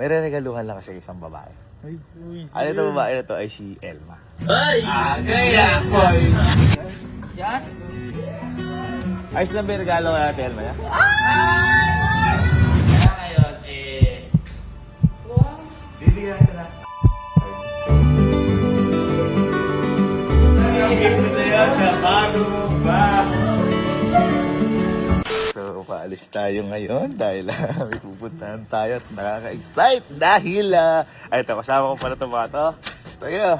May reregaluhan lang kasi isang babae. Ano ito babae na to ay si Elma. Ay! Gaya boy! Yan? Ayos lang ba yung regalo kaya ate Elma niya? Kaya ngayon, Bibigyan ka na. Nagiging ko sa'yo sa bago mong bahay. So, paalis tayo ngayon dahil may pupuntahan tayo at nakaka-excite dahil ay ito, kasama ko pala ito mga to. Gusto nyo?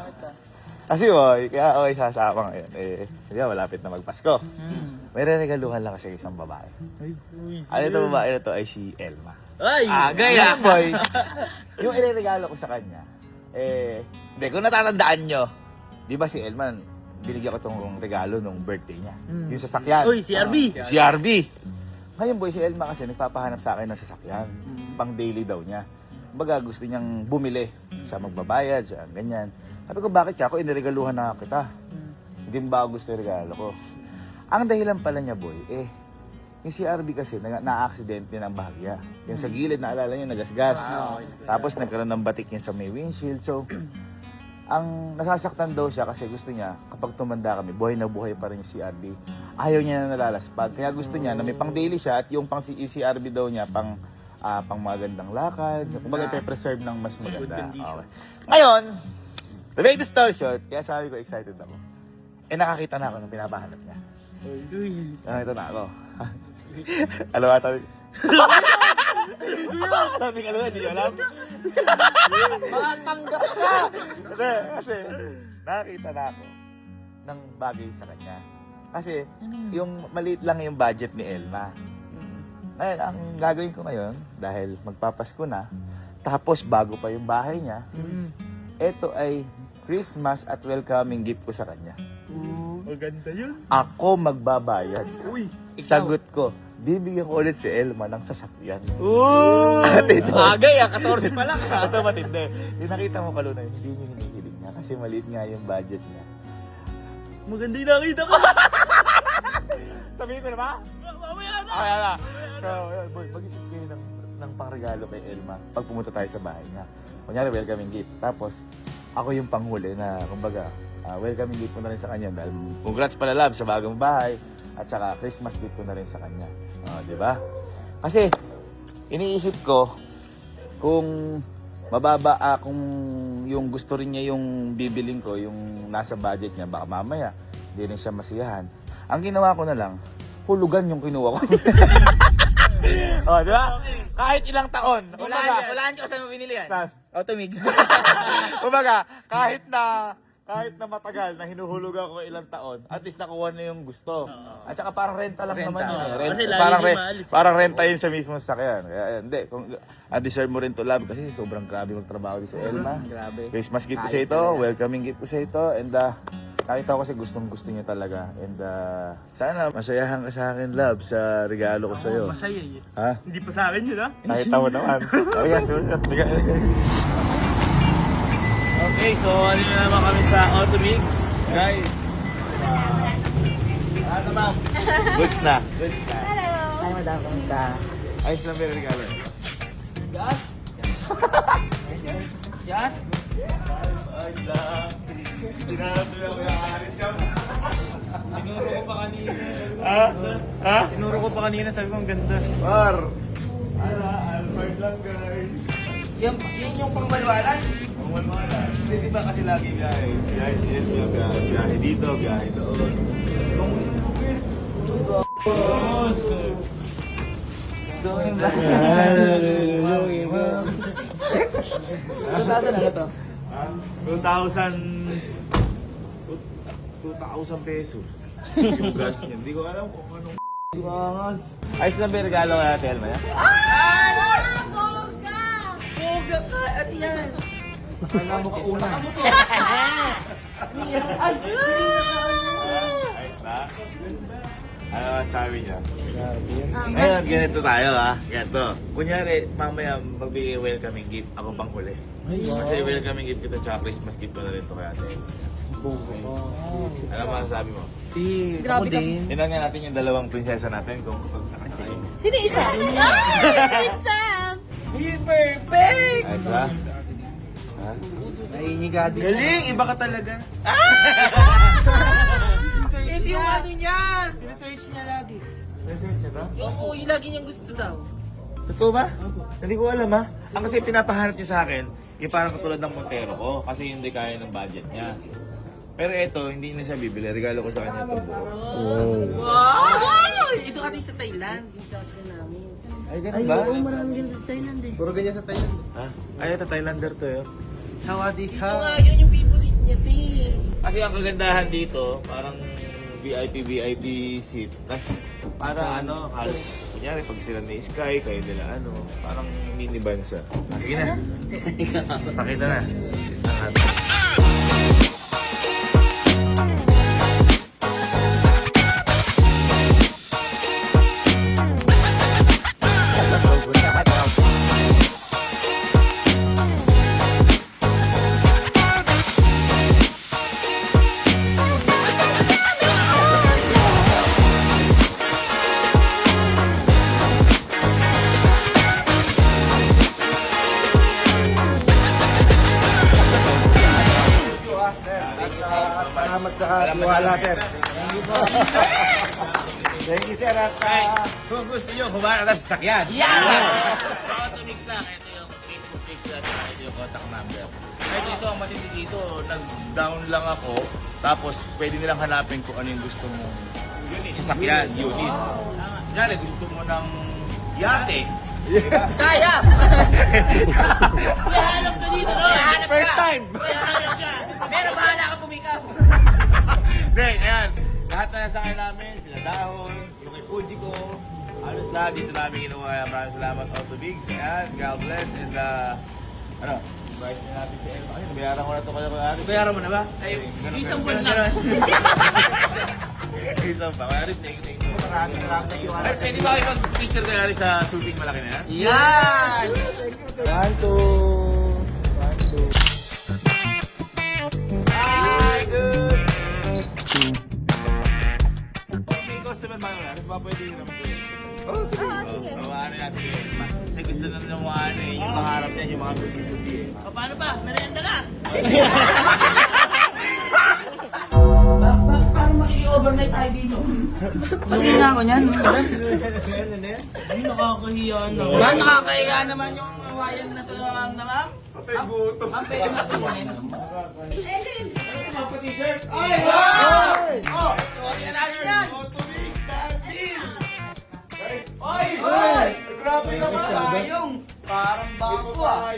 Kasi boy, kaya okay sasama ngayon. Hindi malapit na magpasko. May reregaluhan lang kasi isang babae. Ano ito babae na to ay si Elma. Ay! Gaya boy! Yung ireregalo ko sa kanya, hindi, kung natatandaan nyo, di ba si Elma, binigyan ko itong regalo nung birthday niya. Yung sasakyan. Uy, si RB! Si RB! Ngayon boy, si Elma kasi nagpapahanap sa akin ng sasakyan. Pang daily daw niya. Baga gusto niyang bumili. Siya magbabayad, siya ganyan. Sabi ko, bakit ka ako iniregaluhan na kita? Hindi mo ba gusto yung regalo ko? Ang dahilan pala niya boy, yung si RB kasi na-accident niya ng bahagya. Yung sa gilid, naalala niya, nagasgas. Tapos nagkaroon ng batik niya sa may windshield. So, ang nasasaktan daw siya kasi gusto niya, kapag tumanda kami, buhay na buhay pa rin si RB. Ayaw niya na nalalaspag. Kaya gusto niya na may pang daily siya at yung pang si RB daw niya, pang magandang lakad. Kumbaga, ipe-preserve ng mas maganda. Okay. Ngayon, to make the story short, kaya sabi ko excited ako. Nakakita na ako ng pinapahanap niya. Nakakita na ako. Alam mo, sabi ko, hindi ko alam. Matanggap ka! Kasi, nakakita na ako ng bagay sa kanya. Kasi, yung maliit lang yung budget ni Elma. Ngayon, ang gagawin ko ngayon, dahil magpapasko na, tapos bago pa yung bahay niya, ito ay Christmas at welcoming gift ko sa kanya. Maganda yun. Ako magbabayad. Uy! Sagot ko, bibigyan ko ulit si Elma ng sasakyan. Ooh! At ito, Agay 14 pa lang ito matindi. Yung nakita mo kalunay, hindi niya hinihiling niya kasi maliit nga yung budget niya. Maganda yung nakita ko. Sabihin ko na ba? Mamaya na! Okay na. So, yun, boy, mag-isip kayo ng pangregalo kay Elma pag pumunta tayo sa bahay niya. Kunyari, welcoming gift. Tapos, ako yung panghuli na, kumbaga, welcoming gift ko na rin sa kanya dahil congrats pala love sa bagong bahay at saka Christmas gift ko na rin sa kanya. Di ba? Kasi, iniisip ko, kung mababa, kung yung gusto rin niya yung bibiling ko, yung nasa budget niya, baka mamaya, hindi rin siya masiyahan. Ang ginawa ko na lang, hulugan yung kinuha ko. Di ba? Kahit ilang taon. Walaan ko saan mo binili yan? Saan? Automix. Kumbaga, kahit na matagal na hinuhulugan ko ilang taon, at least nakuha na yung gusto. At saka parang renta lang Renta, naman yun. oo. Renta, Kasi lagi parang, di maalis. parang renta yun sa mismo sakyan. Kaya hindi, kung deserve mo rin to love kasi sobrang grabe magtrabaho din sa Elma. Grabe. Christmas gift ko sa ito, welcoming gift ko sa ito, and nakita ko kasi gustong-gusto niya talaga. And sana masayahan ka sa akin, love, sa regalo ko sa iyo. Masaya yun. Ha? Hindi pa sa akin yun, ha? Nakita mo naman. Okay, so ano na naman kami sa Automix. Guys. Ano ma'am? Goods na. Goods na. Hi, madam. Kamusta? Ayos lang yung regalo. Yan? Yan? Ay lang. Tinanong lang yung aris yan. Tinuro ko pa kanina. Ha? Tinuro ko pa kanina, sabi ko ang ganda. Par. Alfred lang guys. Yan yung pangmalwalan? Wala. Hindi ba kasi lagi biyahe? Biyahe si Elvia, biyahe dito, biyahe doon. Saan na to? 2,000 pesos. Yung gas niya. Hindi ko alam kung anong angas. Ayos lang ba yung regalo kay Ate Elma? Boga ka! Ano yan? Alam mo ka una. Ay! Ayos na? Ano masabi niya? Ngayon, ganito tayo ha. Ganito. Kunyari, mamaya magbigay welcoming gift. Ako pang huli. Kasi welcoming gift kita tsaka Christmas gift ko na rin ito kay Ate. Ano masasabi mo? Grabe ka. Tingnan nga natin yung dalawang prinsesa natin kung nakasay. Sino isa? Princess! Perfect! Ayos ba? Ha? Naiinigado. Galing! Iba ka talaga. Ito yung ano niya! Sinesearch niya lagi. Research niya ba? Oo, yung lagi niyang gusto daw. Totoo ba? Hindi ko alam ha. Ang kasi pinapahanap niya sa akin, yung parang katulad ng Montero ko, kasi hindi kaya ng budget niya. Pero ito, hindi na siya bibili. Regalo ko sa kanya itong buko. Wow! Ito kami sa Thailand. Yung sasakyan namin. Ay, ganun ba? Marami ganito sa Thailand eh. Puro ganyan sa Thailand. Ha? Ay, ito Thailander to yun. Sawadee Ito nga, yun yung favorite niya, te. Kasi ang kagandahan dito, parang VIP seat. Tapos, para ano, halos, kunyari, pag sila ni Sky, kayo nila ano, parang minivan siya. Sige na. Pakita na. Salamat sa tiwala, sir. Thank you, sir. At Kung gusto nyo, kumara na sa sakyan. Yeah! So, to mix lang, ito yung Facebook page natin, ito yung contact number. Kasi ito, ang matindi dito, nag-down lang ako, tapos pwede nilang hanapin kung ano yung gusto mong Sasakyan, unit. Kunyari, gusto mo ng yate. Kaya! Ihanap ka dito, no? Ihanap ka! First time! Ihanap ka! Pero bahala ka pumikap! Hindi, ayan. Lahat na nasakay namin, sila Dahon, yung kay Fuji ko, halos lahat dito namin ginawa. Maraming salamat, Auto Bigs. Ayan, God bless. And, ano, price na natin si Elma. Ay, nabayaran ko na ito kaya Bayaran mo na ba? Ay, isang buwan lang. Isang pa. Kaya rin, thank you. Ay, pwede ba kayo mag-picture kaya rin sa susing malaki na yan? Yan! 1, 2. Hi, good! May customer man na, ano ba pwede yun naman pwede? Oo, sige. Ano natin yun? Kasi gusto na ng mga ano eh, yung pangarap niyan, yung mga susi-susi eh. O, paano ba? Merienda na! Parang makiki-overnight tayo dito. Pati nga ako niyan. Ay, nakakahiya na. Ba, nakakahiya naman yung wayan na to naman. Patay gutom. Ang pwede makunin. Mga pa-t-shirt. Ay! Oh! Sorry na natin yan. Automix, Bandit! Guys, oy! Oy! Grabe naman! Tayong parang bago ah.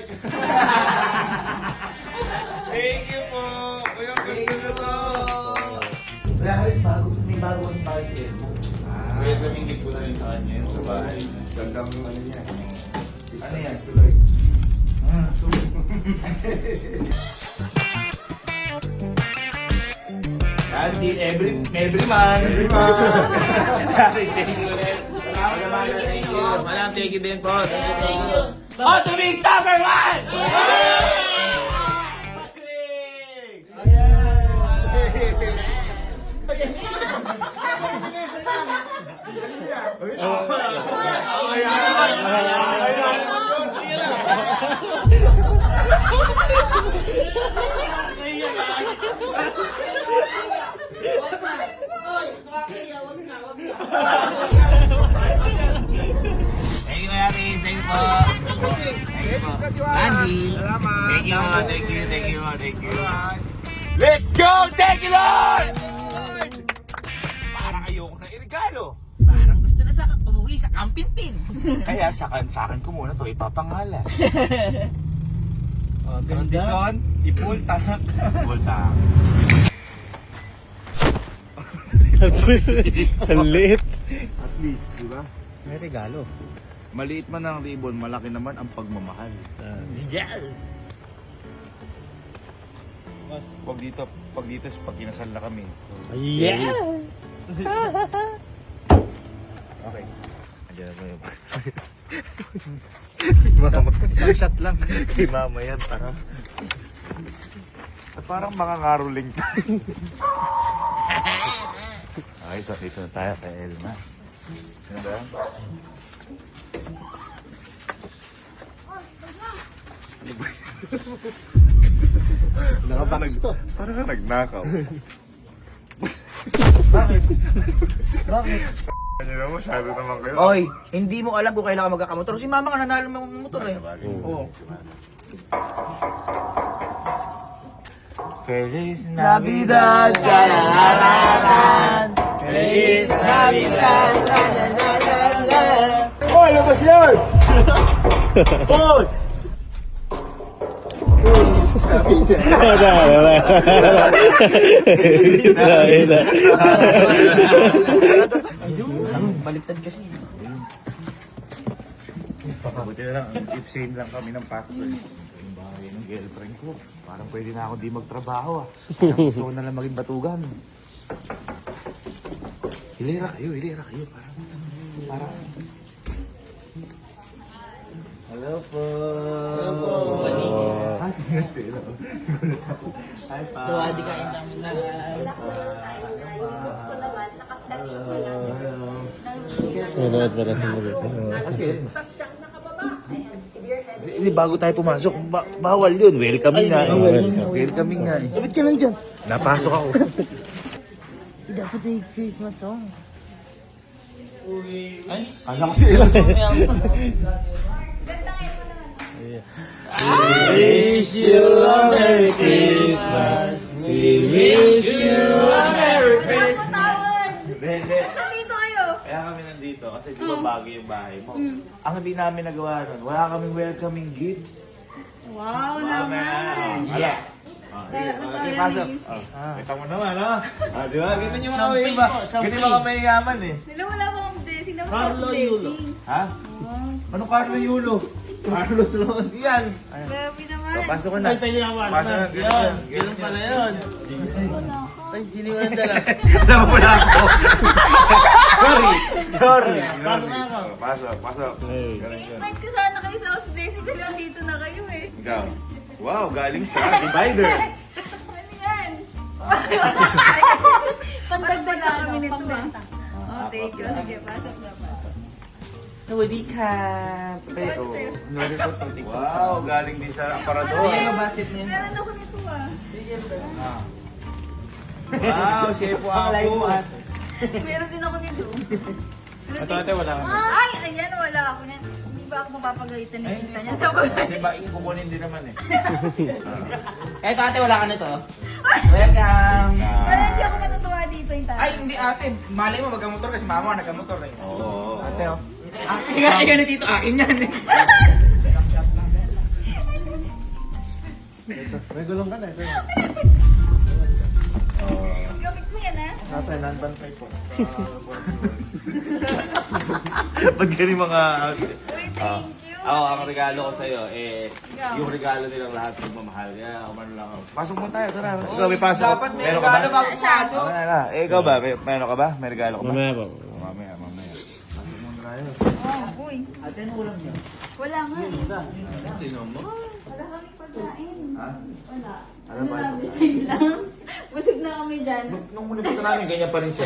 Thank you po! Kuya, ganda na to! Kaya Haris, may bago kasi tayo si Elmo. Kaya gamingit ko na rin sa kanya yun, sa bahay. Gandang ano niya. Ano yan? Tuloy. Tuloy. Bandit, every man! Every man! Thank you ulit! Thank you! Madam, thank you din po! Thank you. Automix number 1! Oy, nakakahiya. Wag na, wag na. Thank you, Kuya Riz. Thank you po. Thank you po. Andy. Thank you, thank you, thank you, thank you. Let's go! Thank you, Lord! Parang ayoko na irigalo. Parang gusto na sa umuwi sa Kampinpin. Kaya sa akin ko muna to ipapangalan. Kondisyon, ipul, tanak. Volta. Ang liit. At least, di ba? May regalo. Maliit man ang ribbon, malaki naman ang pagmamahal. Yes! Pag dito, pag kinasal na kami. Yeah! Okay. Andiyan na tayo. Isang shot lang. Kay mama yan, tara. At parang mga ngaruling tayo. Okay, so dito na tayo kay Elma. Ano ba? Nakabox to. Parang ka nagnakaw. Bakit? Bakit? Ano na masyado naman kayo. Oy, hindi mo alam kung kailan ka magkakamotor. Si mama ka nanalo ng motor eh. Oo. Feliz Navidad, galararan. Feliz Navidad, galararan. Oh, labas yan! Oh! Baliktad kasi. Buti na lang, keep same lang kami ng password. Yung bahay ng girlfriend ko. Parang pwede na ako di magtrabaho ah. Parang gusto ko na lang maging batugan. Hilera kayo. Parang. Hello po. Hi pa. So, adi kain namin na. Hindi, bago tayo pumasok, bawal yun. Welcoming nga. Welcoming nga. Dapat ka lang dyan. Napasok ako. Dapat ay Christmas song. Kala ko sila. Wish you a Merry Christmas. We wish you a Merry Christmas. Hindi. Nandito kayo. Kaya kami nandito kasi di ba bago yung bahay mo. Ang hindi namin nagawa nun, wala kaming welcoming gifts. Wow naman. Yes. Okay, pasok. Kita mo naman, ha? Di ba? Ganun yung mga may iba. Ganun yung mga may yaman, eh. Nila wala bang blessing na mas blessing. Ha? Ano Carlo Yulo? Carlos Rose yan. Grabe naman. Pasok ko na. Pwede na ako. Pasok na. Yun. Ganun pala yun. Ay, sino yung nandala? Alam mo na ako. Sorry. Pasok na ako. Pasok. I-invite ko sana kayo sa house blessing kasi nandito na kayo eh. Ikaw. Wow, galing sa divider. Ano yan? Pandagdag sa kami nito ah. Oh, thank you. Sige, pasok na. Sawadee ka. Ano sa'yo? Wow, galing din sa aparador. basit niya. Meron ako nito ah. Wow, chef ako. Meron din ako nito. Ate, wala ka. Ay, ayan, wala ako niyan. Hindi ba ako mapapagalitan ni Tita niya? So, Di ba, kukunin din naman eh. Eto ate, wala ka nito. Welcome. pero hindi ako matutuwa dito yung tayo. Ay, hindi ate. Malay mo, magkamotor kasi mama nagkamotor eh. Oo. Ate, oh. Akin nga, ikaw na tito. Akin yan eh. May gulong ka na. Gamit mo yan ah. Ate, nanbantay po. Ba't ganun mga... Uy, thank you. ang regalo ko sa'yo, Ikaw. yung regalo nilang lahat ng mamahal. Kaya, umano lang ako. Pasok mo tayo, tara. Ikaw, may pasok. Dapat may Meron ka ba? regalo bago pumasok. Ikaw ba? Meron ka ba? May regalo ka ba? Mamaya po. Mamaya. Pasok mo tayo. Oh, uy. Ate, ano ulam niyo? Wala nga eh. Sino mo? Wala kami pagkain. Ha? Wala. Ano Ano ba? namin sa'yo lang. Busog na kami dyan. Nung muna punta namin, ganyan pa rin siya.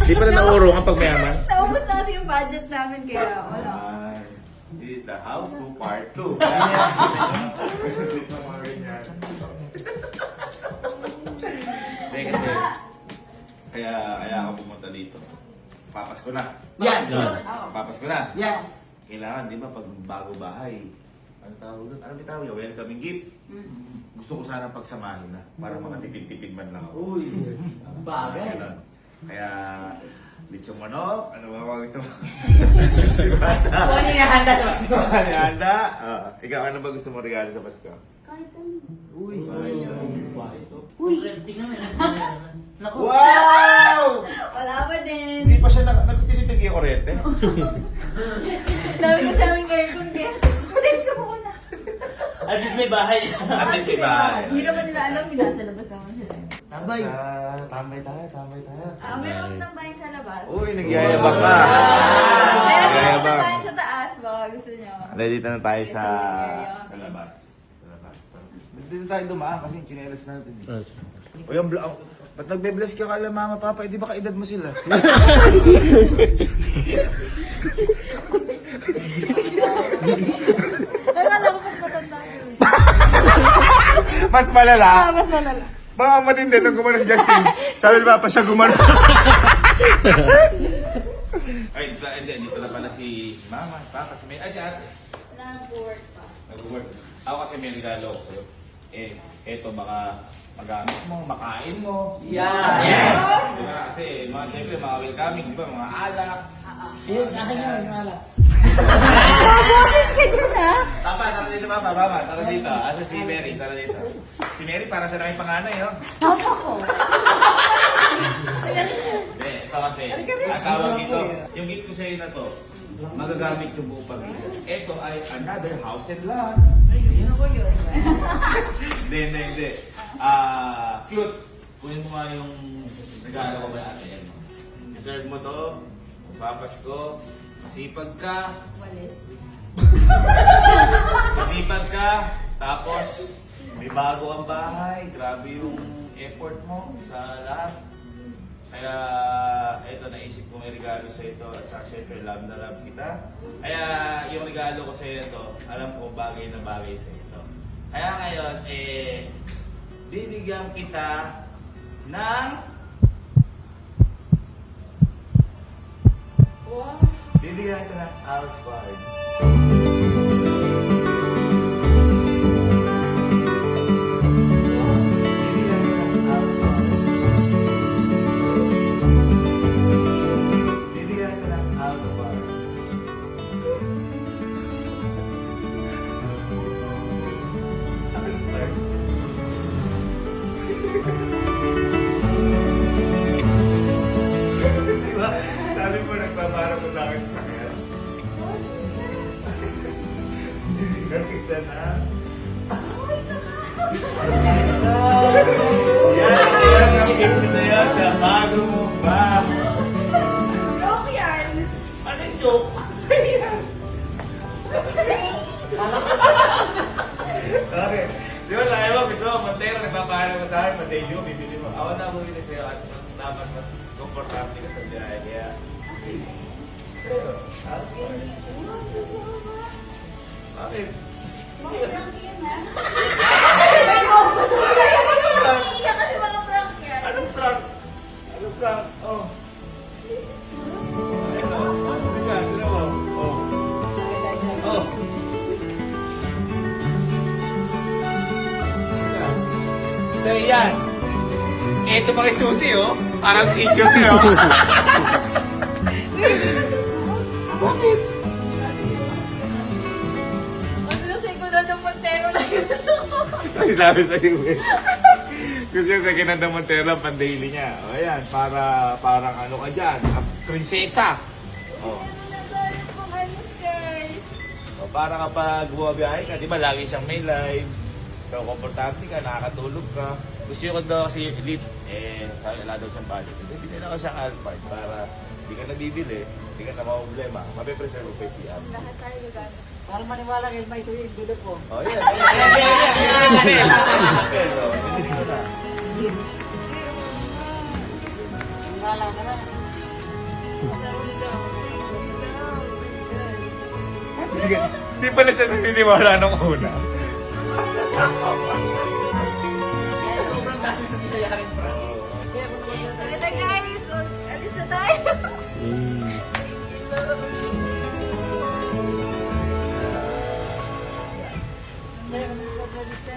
Di pa na naurong ang pagmayaman? Naubos na kasi yung budget namin kaya wala. This is the house to part 2. Hindi kasi, kaya ako pumunta dito. Papasko na. Yes. Papasko na. Yes. Kailangan, di ba, pag bago bahay, ano tawag doon? Ano tawag yun? Welcoming gift. Gusto ko sana pagsamahin na para makatipid-tipid man lang ako. Uy. Bagay. Ganun. Kaya, lechong manok, ano ba mga gusto mo? Ano yung handa sa Pasko? Ano yung handa? Ikaw, ano ba gusto mo regalo sa Pasko? Kahit ano. Uy. Uy. Tingnan mo. Naku. Wow! Wala pa din. Hindi pa siya nagtitinipid yung kuryente. Dami ko sa aming aircon kaya. Ulit ka muna. At least may bahay. At least may bahay. Hindi naman nila alam, nasa labas naman sila. Tambay. Tambay tayo. Meron akong tambahin sa labas. Uy, nagyayabang ka. Meron akong Nagyayabang. tambahin sa taas, baka gusto nyo. Dito na tayo sa Sa labas. Dito tayo dumaan kasi yung chinelas natin. Ah, O yung ba't nagbe-bless ka kala mama papa? Eh di ba kaedad mo sila? Akala ko mas matanda yun. Mas malala. Mas malala. Baka matindi nung gumano si Justin. Sabi ni Papa siya gumano. Ay, dito na pala si Mama, Papa, si May. Ay, si Ate. Nag-work pa. Nag-work. Ako kasi may regalo ko sa'yo. Eto baka magamit mo, makain mo. Yeah. Yes. Diba kasi, siyempre, mga welcoming, diba, mga alak. Yun, akin yun, yung ala. Boses ka dyan ha? Papa, tara dito, Papa, tara dito. Asa si Mary, tara dito. Si Mary, para siya na yung panganay, oh. Papa ko. Hindi, ito kasi, ang tawag dito, yung gift ko sa'yo na to, magagamit yung buong pamilya. Ito ay another house and lot. Sino ko yun? Hindi. Cute. Kunin mo nga yung regalo ko ba ate yan. Deserve mo to. Magpapasko. Masipag ka. Walis. Masipag ka. Tapos, may bago ang bahay. Grabe yung effort mo sa lahat. Kaya, eto, naisip ko may regalo sa ito. At saka, syempre, love na love kita. Kaya, yung regalo ko sa ito, alam ko bagay na bagay sa ito. Kaya ngayon, bibigyan kita ng... Wow. Bibigyan kita ng Alphard. Bibigyan kita ng Alphard. Bibigyan kita ng Alphard. Alphard. Diba? Sabi mo, nagpapara mo sa akin sa sakyan. Nakita na. Yan ang gift ko sa'yo sa bago mong bahay. Joke yan. Ano yung joke? Sa'yo yan. Okay. Di ba sabi mo, gusto mo, Montero, nagpapahara mo sa akin, Mateo, bibili mo. Ako na bumili sa'yo at mas dapat mas komportable ka sa biyahe. Kaya, sa'yo, Alphard. Bakit? Prank yan ha? Iyak kasi mga prank yan. Anong prank? Anong prank? Oh. Ayun o. Teka, tira mo. Oh. Oh. Teka. So, yan. Ito pa kay Susie, oh. Parang figure niya, oh. Bakit? Ano na sa ikunan ng Montero lang yun? Ay, sabi sa iyo, eh. Kasi yung sa Kinanda Montero, ang pan-daily niya. O, ayan, parang ano ka dyan, prinsesa. O. O, para kapag bumabiyahe ka, di ba, lagi siyang may live. So, komportable ka, nakakatulog ka. Gusto ko daw kasi yung elite, sabi wala daw siyang budget. Hindi, binila ko siyang Alphard para di ka nabibili, di ka na problema. Mapipreserve mo pa yung CR. Lahat tayo gagamit. Para maniwala kayo, may ito yung dulot ko. O, yan. Ayan. O, binili ko na. Wala ka na. Di pala siya naniniwala nung una. Sobrang dami na nilayarin, bro. Ito guys, alis na tayo.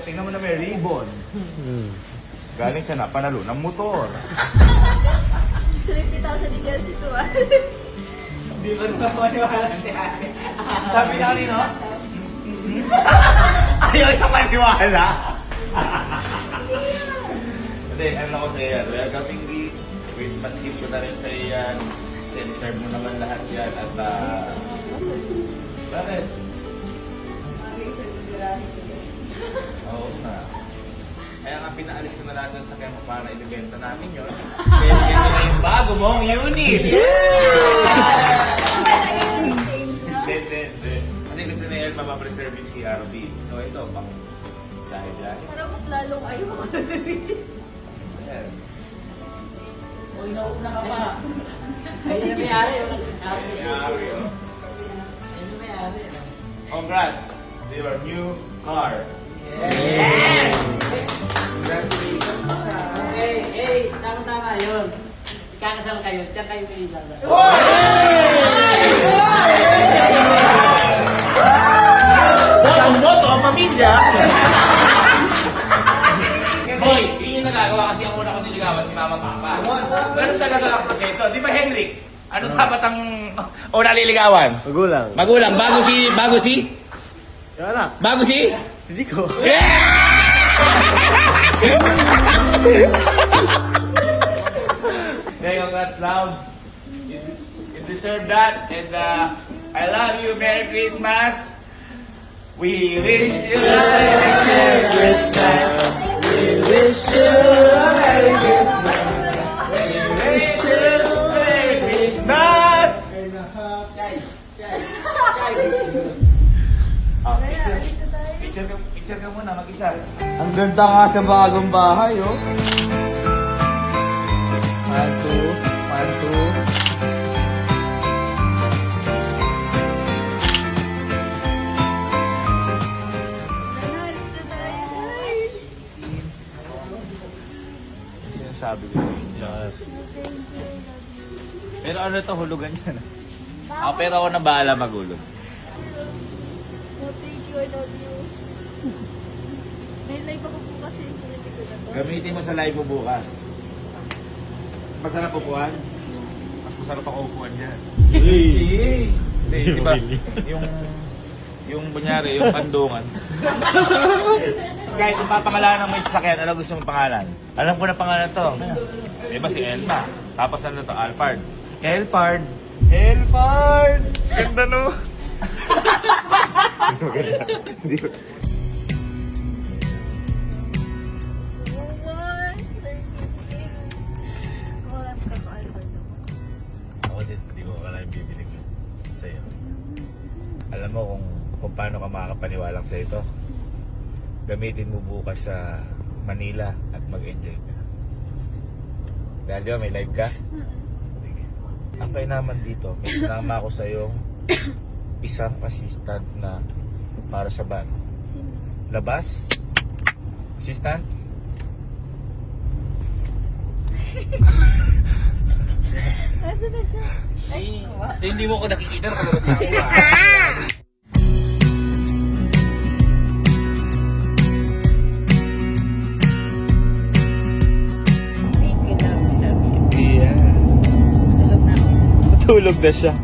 Tingnan mo na may ribbon. Galing sa napanalo ng motor. So, 50,000 ni Kelsey to ah. Hindi ko naman maniwala si ate. Sabi niya kanino? Ayaw niya maniwala. Hindi, ano ko sa iyo yan. Welcoming gift. Christmas gift ko na rin sa iyo yan. Kasi deserve mo naman lahat yan. At bakit? Oo na. Kaya nga pinaalis ko na lahat ng sakyan mo para ibibenta namin yun. Kaya bigyan na yung bago mong unit! Hindi. Kasi gusto na yan mapapreserve yung CRV. So ito, pang dahil. Parang mas lalong ayaw. Ayan. O, inauna ka pa. Ayun yung may-ari. Yari, oh. Ayun yung may-ari. Congrats to your new car. Yeah! kayo, tsaka kayo may ilaga. Ang boto ang pamilya. Hoy, yun yung nagagawa kasi ang una ko niligawan si Mama Papa. Ganun talaga ang proseso. Di ba, Henrik? Ano dapat ang una liligawan? Magulang. Magulang. Bago si? Yung anak. Bago si? Si Zico. Hey, congrats, love. You deserve that. And I love you. Merry Christmas. We wish you a Merry Christmas. We wish you a Merry Christmas. We wish you a Merry Christmas. Oh, picture ka muna, mag-isa. Ang ganda nga sa bagong bahay, oh. 1, 2, 1, 2. Sinasabi ko sa inyo. Pero ano to, hulugan yan. Pero ako na bahala magulog. Oh, thank you, I love you. May live ako po kasi hindi ko na to. Gamitin mo sa live mo bukas. Masarap upuan? Mas masarap ako upuan dyan. Hindi, di ba? Yung kunyari, yung pandungan. Tapos kahit yung papangalanan ng may sasakyan, ano gusto mong pangalan? Alam ko na pangalan to. Diba si Elma? Tapos ano to? Alphard. Elphard! Elphard! Ganda no? Ako din, hindi ko akala yung bibili ko sa'yo. Alam mo kung paano ka makakapaniwalang sa ito. Gamitin mo bukas sa Manila at mag-enjoy ka. Dahil di ba, may live ka? Sige. Ang kainaman dito, may sinama ako sa yung isang assistant na para sa van. Labas? Assistant? Nasaan na siya? Hindi mo ko nakikita. Nakalabas na ako. Thank you, love you. Yeah. Tulog na ako. Tulog na siya.